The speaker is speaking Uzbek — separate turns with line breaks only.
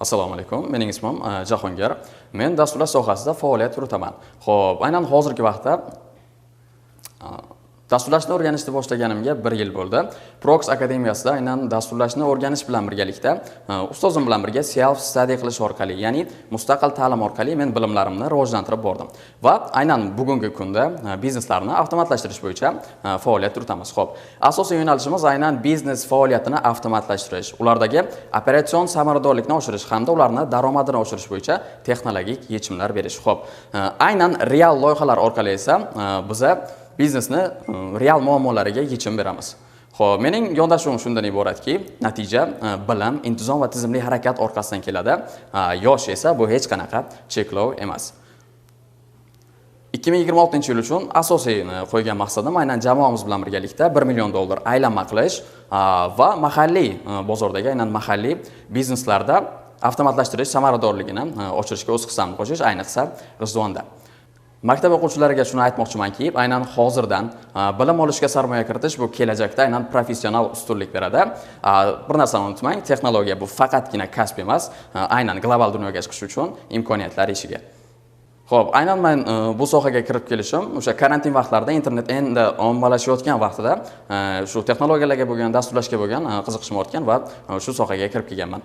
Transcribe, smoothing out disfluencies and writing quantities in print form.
Assalomu alaykum. Mening ismim Jahongir. Men dasturlash sohasida faoliyat yuritaman. Xo'p, aynan hozirgi vaqtda dasturlashni o'rganishni boshlaganimga 1 yil bo'ldi. Prox akademiyasida aynan dasturlashni o'rganish bilan birgalikda ustozim bilan birga self study qilish orqali, ya'ni mustaqil ta'lim orqali men bilimlarimni rivojlantirib bordim. Va aynan bugungi kunda bizneslarni avtomatlashtirish bo'yicha faoliyat yuritamiz. Xo'p, asosiy yo'nalishimiz aynan biznes faoliyatini avtomatlashtirish, ulardagi operatsion samaradorlikni oshirish hamda ularni daromadini oshirish bo'yicha texnologik yechimlar berish. Xo'p, aynan real loyihalar orqali esa biz biznesni real muammolariga yechim beramiz. Xo'p, mening yondashuvim shundan iboratki, natija bilim, intizom va tizimli harakat orqasidan keladi. Yosh esa bu hech qanaqa cheklov emas. 2026-yil uchun asosiy qo'ygan maqsadim aynan jamoamiz bilan birgalikda $1 million aylanma qilish va mahalliy bozordagi aynan mahalliy bizneslarda avtomatlashtirish samaradorligini oshirishga o'z hissamni qo'shish, ayniqsa G'ijduvonda. Maktab o'quvchilariga shuni aytmoqchimanki, aynan hozirdan bilim olishga sarmoya kiritish bu kelajakda aynan professional ustunlik beradi. Bir narsani unutmang, texnologiya bu faqatgina kasb emas, aynan global dunyoga chiqish uchun imkoniyatlar eshigi. Xo'p, aynan men bu sohaga kirib kelishim o'sha karantin vaqtlarida internet endi ommalashayotgan vaqtida shu texnologiyalarga bo'lgan, dasturlashga bo'lgan qiziqishim ortgan va shu sohaga kirib kelganman.